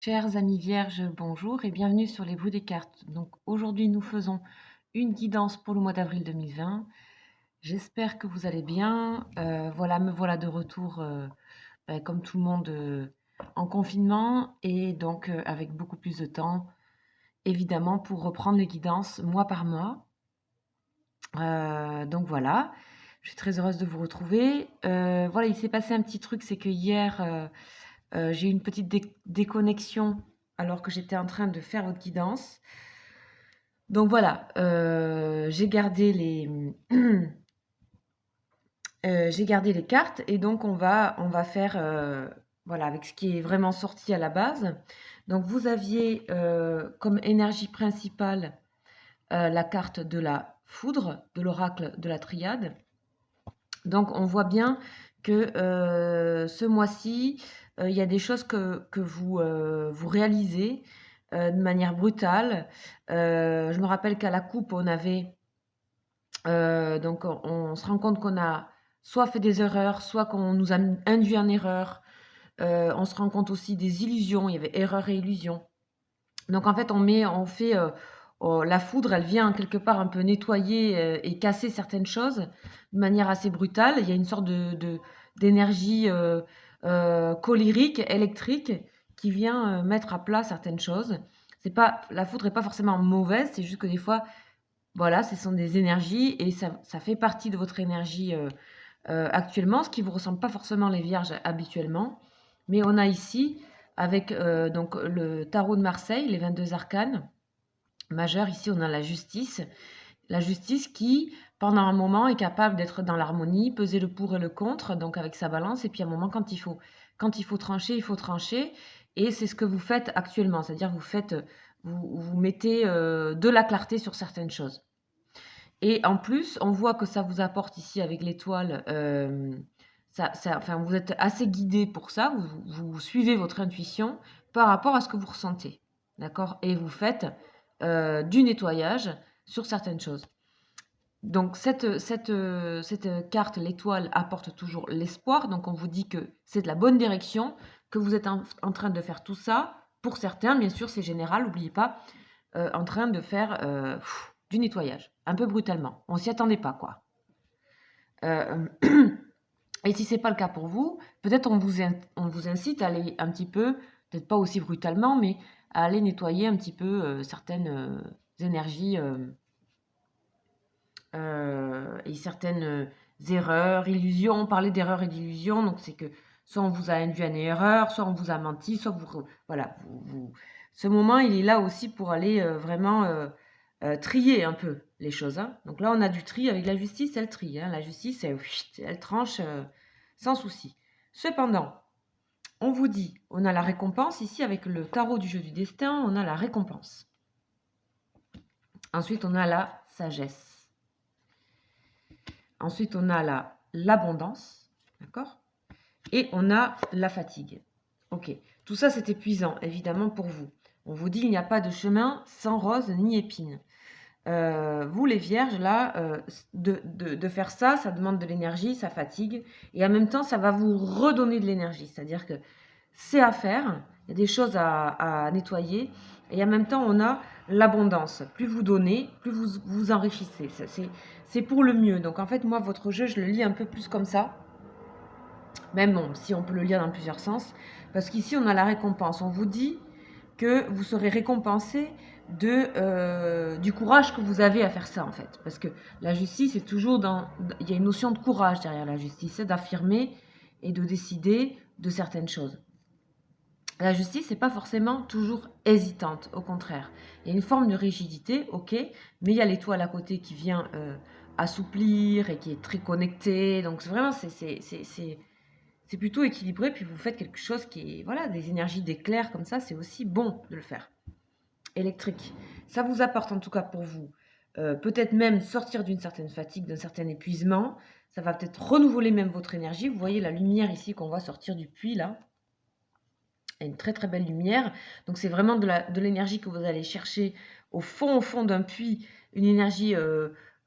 Chers amis vierges, bonjour et bienvenue sur les bruits des cartes. Donc aujourd'hui nous faisons une guidance pour le mois d'avril 2020. J'espère que vous allez bien. Voilà, me voilà de retour comme tout le monde en confinement et donc avec beaucoup plus de temps évidemment pour reprendre les guidances mois par mois. Donc voilà, je suis très heureuse de vous retrouver. Voilà, il s'est passé un petit truc, c'est que hier j'ai eu une petite déconnexion alors que j'étais en train de faire votre guidance. Donc voilà, j'ai gardé les j'ai gardé les cartes et donc on va faire voilà avec ce qui est vraiment sorti à la base. Donc vous aviez comme énergie principale la carte de la foudre, de l'oracle de la triade. Donc on voit bien que ce mois-ci, il y a des choses que vous réalisez de manière brutale. Je me rappelle qu'à la coupe, on avait donc on se rend compte qu'on a soit fait des erreurs, soit qu'on nous a induit en erreur. On se rend compte aussi des illusions, il y avait erreur et illusion. Donc en fait, on fait la foudre, elle vient quelque part un peu nettoyer et casser certaines choses de manière assez brutale. Il y a une sorte d'énergie colérique, électrique, qui vient mettre à plat certaines choses. C'est pas, la foudre n'est pas forcément mauvaise, c'est juste que des fois, voilà, ce sont des énergies et ça fait partie de votre énergie actuellement, ce qui vous ressemble pas forcément les vierges habituellement. Mais on a ici, avec donc le tarot de Marseille, les 22 arcanes majeurs, ici on a la justice qui, pendant un moment, est capable d'être dans l'harmonie, peser le pour et le contre, donc avec sa balance, et puis à un moment, quand il faut trancher, il faut trancher, et c'est ce que vous faites actuellement, c'est-à-dire vous mettez de la clarté sur certaines choses. Et en plus, on voit que ça vous apporte ici avec l'étoile, enfin, vous êtes assez guidé pour ça, vous suivez votre intuition par rapport à ce que vous ressentez. D'accord? Et vous faites du nettoyage sur certaines choses. Donc, cette carte, l'étoile, apporte toujours l'espoir. Donc, on vous dit que c'est de la bonne direction, que vous êtes en train de faire tout ça. Pour certains, bien sûr, c'est général, n'oubliez pas, en train de faire du nettoyage, un peu brutalement. On s'y attendait pas, quoi. Euh, et si c'est pas le cas pour vous, peut-être on vous incite à aller un petit peu, peut-être pas aussi brutalement, mais à aller nettoyer un petit peu certaines énergies et certaines erreurs, illusions. On parlait d'erreurs et d'illusions, donc c'est que soit on vous a induit en erreur, soit on vous a menti, soit voilà, ce moment, il est là aussi pour aller vraiment trier un peu les choses, hein. Donc là, on a du tri avec la justice, elle trie, hein. La justice, elle tranche sans souci. Cependant, on vous dit, on a la récompense ici avec le tarot du jeu du destin, on a la récompense. Ensuite, on a la sagesse. Ensuite, on a l'abondance, d'accord? Et on a la fatigue. Ok, tout ça c'est épuisant, évidemment, pour vous. On vous dit il n'y a pas de chemin sans rose ni épine. Vous les vierges, là, de faire ça, ça demande de l'énergie, ça fatigue, et en même temps, ça va vous redonner de l'énergie. C'est-à-dire que c'est à faire, il y a des choses à nettoyer, et en même temps, on a l'abondance. Plus vous donnez, plus vous vous enrichissez. C'est pour le mieux. Donc en fait, moi, votre jeu, je le lis un peu plus comme ça. Même bon, si on peut le lire dans plusieurs sens. Parce qu'ici, on a la récompense. On vous dit que vous serez récompensé du courage que vous avez à faire ça, en fait. Parce que la justice est toujours dans... Il y a une notion de courage derrière la justice, c'est d'affirmer et de décider de certaines choses. La justice n'est pas forcément toujours hésitante, au contraire. Il y a une forme de rigidité, ok, mais il y a l'étoile à côté qui vient assouplir et qui est très connectée. Donc vraiment, c'est plutôt équilibré. Puis vous faites quelque chose qui est, voilà, des énergies d'éclair comme ça, c'est aussi bon de le faire. Électrique. Ça vous apporte en tout cas pour vous, peut-être même sortir d'une certaine fatigue, d'un certain épuisement. Ça va peut-être renouveler même votre énergie. Vous voyez la lumière ici qu'on voit sortir du puits là. Il y a une très très belle lumière. Donc c'est vraiment de l'énergie que vous allez chercher au fond d'un puits, une énergie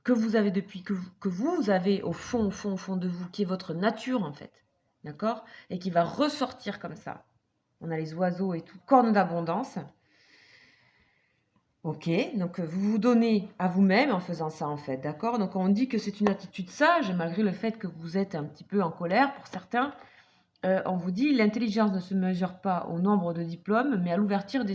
que vous avez depuis, que vous avez au fond de vous, qui est votre nature en fait. D'accord? Et qui va ressortir comme ça. On a les oiseaux et tout, corne d'abondance. Ok, donc vous vous donnez à vous-même en faisant ça en fait, d'accord? Donc on dit que c'est une attitude sage, malgré le fait que vous êtes un petit peu en colère pour certains. On vous dit l'intelligence ne se mesure pas au nombre de diplômes, mais à l'ouverture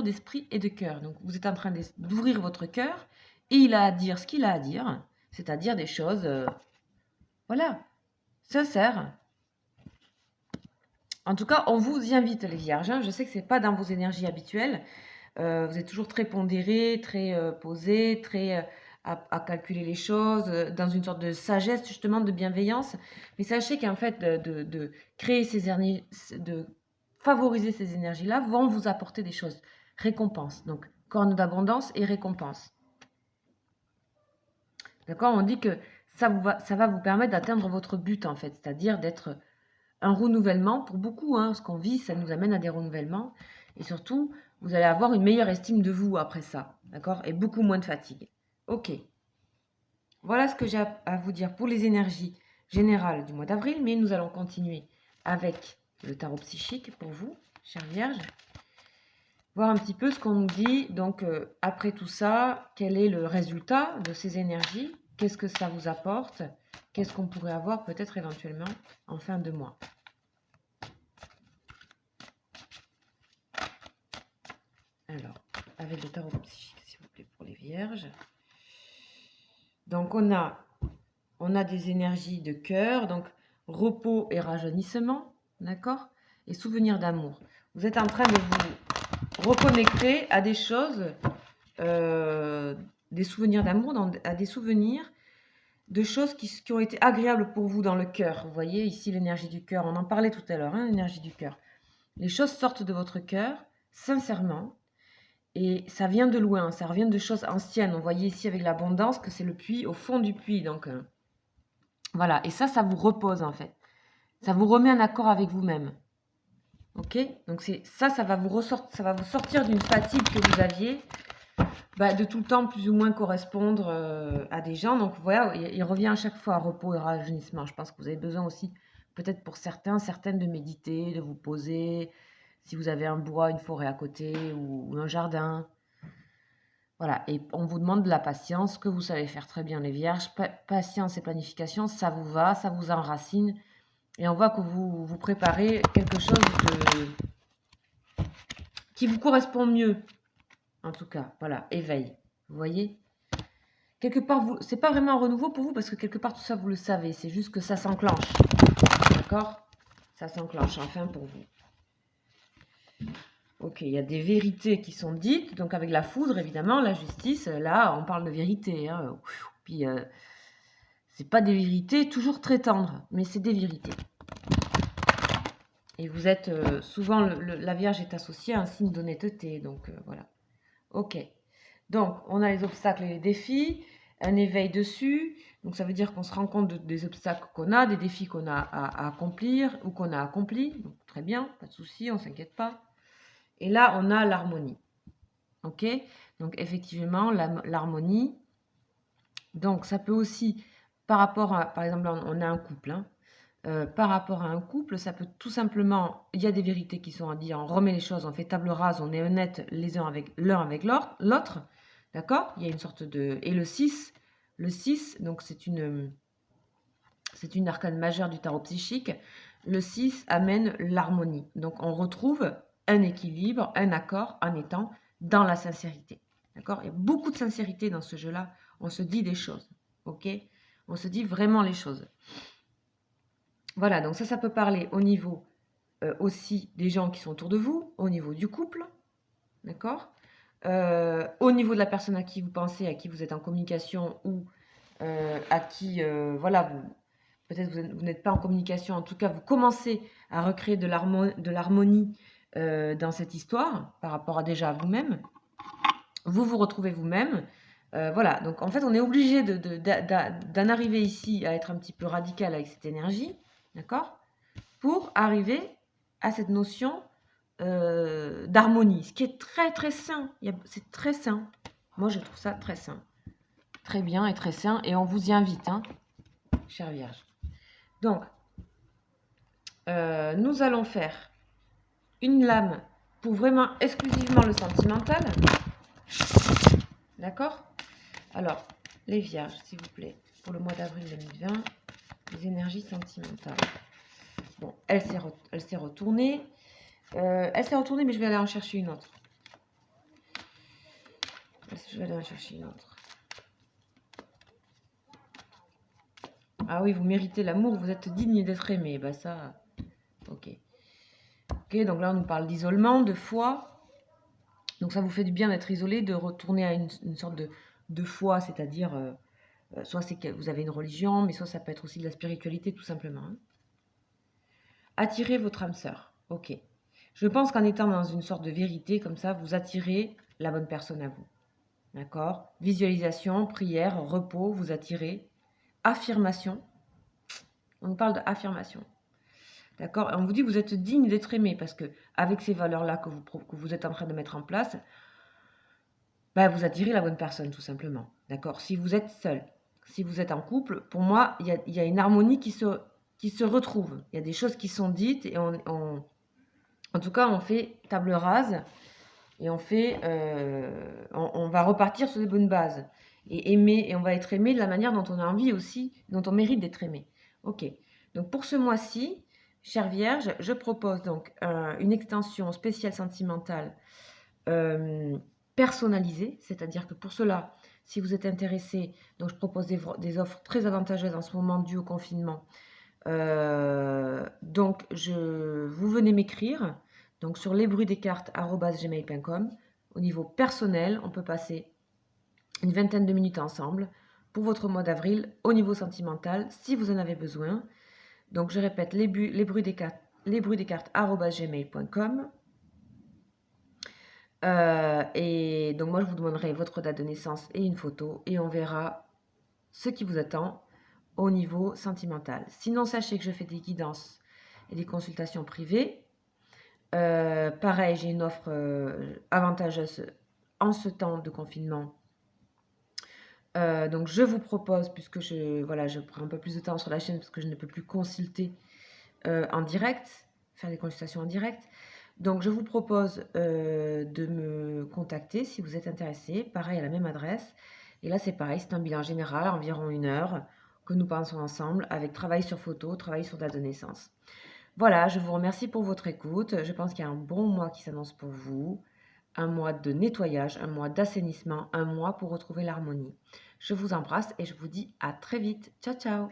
d'esprit et de cœur. Donc vous êtes en train d'ouvrir votre cœur et il a à dire ce qu'il a à dire, c'est-à-dire des choses, voilà, sincères. En tout cas, on vous y invite les vierges, hein. Je sais que c'est pas dans vos énergies habituelles. Vous êtes toujours très pondéré, très posé, très à calculer les choses, dans une sorte de sagesse justement, de bienveillance. Mais sachez qu'en fait, de créer ces énergies, de favoriser ces énergies-là, vont vous apporter des choses. Récompense. Donc, corne d'abondance et récompense. D'accord? On dit que ça va vous permettre d'atteindre votre but en fait, c'est-à-dire d'être un renouvellement pour beaucoup. Hein, ce qu'on vit, ça nous amène à des renouvellements. Et surtout, vous allez avoir une meilleure estime de vous après ça. D'accord? Et beaucoup moins de fatigue. Ok. Voilà ce que j'ai à vous dire pour les énergies générales du mois d'avril. Mais nous allons continuer avec le tarot psychique pour vous, chère Vierge. Voir un petit peu ce qu'on nous dit. Donc, après tout ça, quel est le résultat de ces énergies? Qu'est-ce que ça vous apporte? Qu'est-ce qu'on pourrait avoir peut-être éventuellement en fin de mois? Alors, avec le tarot psychique, s'il vous plaît, pour les vierges. Donc, on a des énergies de cœur, donc repos et rajeunissement, d'accord? Et souvenirs d'amour. Vous êtes en train de vous reconnecter à des choses, des souvenirs d'amour, à des souvenirs de choses qui ont été agréables pour vous dans le cœur. Vous voyez ici l'énergie du cœur, on en parlait tout à l'heure, hein, l'énergie du cœur. Les choses sortent de votre cœur, sincèrement, et ça vient de loin, ça revient de choses anciennes. On voyait ici avec l'abondance que c'est le puits, au fond du puits. Donc voilà, et ça vous repose en fait. Ça vous remet en accord avec vous-même. Ok? Donc ça va vous sortir d'une fatigue que vous aviez, de tout le temps plus ou moins correspondre à des gens. Donc voilà, il revient à chaque fois à repos et rajeunissement. Je pense que vous avez besoin aussi, peut-être pour certaines, de méditer, de vous poser. Si vous avez un bois, une forêt à côté ou un jardin. Voilà, et on vous demande de la patience, que vous savez faire très bien les vierges. Patience et planification, ça vous va, ça vous enracine. Et on voit que vous préparez quelque chose qui vous correspond mieux. En tout cas, voilà, éveil. Vous voyez? Quelque part, c'est pas vraiment un renouveau pour vous parce que quelque part, tout ça, vous le savez. C'est juste que ça s'enclenche. D'accord? Ça s'enclenche enfin pour vous. Ok, il y a des vérités qui sont dites. Donc avec la foudre, évidemment, la justice, là, on parle de vérité. Hein. Puis, c'est pas des vérités toujours très tendres, mais c'est des vérités. Et vous êtes, souvent, la Vierge est associée à un signe d'honnêteté. Donc voilà. Ok. Donc, on a les obstacles et les défis, un éveil dessus. Donc, ça veut dire qu'on se rend compte des obstacles qu'on a, des défis qu'on a à accomplir ou qu'on a accomplis. Donc, très bien, pas de souci, on ne s'inquiète pas. Et là, on a l'harmonie. Ok? Donc, effectivement, l'harmonie. Donc, ça peut aussi, par rapport à, par exemple, on a un couple. Hein, par rapport à un couple, ça peut tout simplement, il y a des vérités qui sont à dire, on remet les choses, on fait table rase, on est honnête l'un avec l'autre, d'accord? Il y a une sorte de... Et le 6, donc c'est une arcane majeure du tarot psychique, le 6 amène l'harmonie. Donc on retrouve un équilibre, un accord en étant dans la sincérité, d'accord? Il y a beaucoup de sincérité dans ce jeu-là, on se dit des choses, ok? On se dit vraiment les choses. Voilà, donc ça peut parler au niveau aussi des gens qui sont autour de vous, au niveau du couple, d'accord? Au niveau de la personne à qui vous pensez, à qui vous êtes en communication ou à qui, voilà, peut-être vous n'êtes pas en communication, en tout cas, vous commencez à recréer de l'harmonie dans cette histoire par rapport à déjà à vous-même. Vous retrouvez vous-même. Voilà, donc en fait, on est obligé d'en arriver ici à être un petit peu radical avec cette énergie, d'accord? Pour arriver à cette notion d'harmonie, ce qui est très très sain. C'est très sain. Moi, je trouve ça très sain. Très bien et très sain. Et on vous y invite, hein, chère Vierge. Donc, nous allons faire une lame pour vraiment exclusivement le sentimental. D'accord? Alors, les vierges, s'il vous plaît, pour le mois d'avril 2020, les énergies sentimentales. Bon, elle s'est retournée. Elle s'est retournée, mais je vais aller en chercher une autre. Je vais aller en chercher une autre. Ah oui, vous méritez l'amour, vous êtes digne d'être aimé. Bah ça, ok. Ok, donc là on nous parle d'isolement, de foi. Donc ça vous fait du bien d'être isolé, de retourner à une sorte de foi, c'est-à-dire, soit c'est que vous avez une religion, mais soit ça peut être aussi de la spiritualité tout simplement. Hein. Attirez votre âme sœur. Ok. Je pense qu'en étant dans une sorte de vérité comme ça, vous attirez la bonne personne à vous. D'accord? Visualisation, prière, repos, vous attirez. Affirmation. On nous parle d'affirmation. D'accord? Et on vous dit que vous êtes digne d'être aimé parce que avec ces valeurs-là que vous êtes en train de mettre en place, bah, vous attirez la bonne personne tout simplement. D'accord? Si vous êtes seul, si vous êtes en couple, pour moi, il y a une harmonie qui se retrouve. Il y a des choses qui sont dites et en tout cas, on fait table rase et on va repartir sur des bonnes bases. Et aimer, et on va être aimé de la manière dont on a envie aussi, dont on mérite d'être aimé. Ok. Donc pour ce mois-ci, chère Vierge, je propose donc une extension spéciale sentimentale personnalisée, c'est-à-dire que pour cela, si vous êtes intéressé, donc je propose des offres très avantageuses en ce moment dues au confinement. Donc vous venez m'écrire donc sur lesbruitsdescartes@gmail.com. Au niveau personnel, on peut passer une vingtaine de minutes ensemble pour votre mois d'avril au niveau sentimental si vous en avez besoin. Donc je répète lesbruitsdescartes@gmail.com. Et donc moi je vous demanderai votre date de naissance et une photo et on verra ce qui vous attend au niveau sentimental. Sinon sachez que je fais des guidances et des consultations privées. Pareil, j'ai une offre avantageuse en ce temps de confinement. Donc je vous propose, puisque je prends un peu plus de temps sur la chaîne parce que je ne peux plus consulter en direct, faire des consultations en direct. Donc je vous propose de me contacter si vous êtes intéressé, pareil à la même adresse. Et là c'est pareil, c'est un bilan général, environ 1 heure, que nous pensons ensemble, avec travail sur photo, travail sur date de naissance. Voilà, je vous remercie pour votre écoute. Je pense qu'il y a un bon mois qui s'annonce pour vous. Un mois de nettoyage, un mois d'assainissement, un mois pour retrouver l'harmonie. Je vous embrasse et je vous dis à très vite. Ciao, ciao!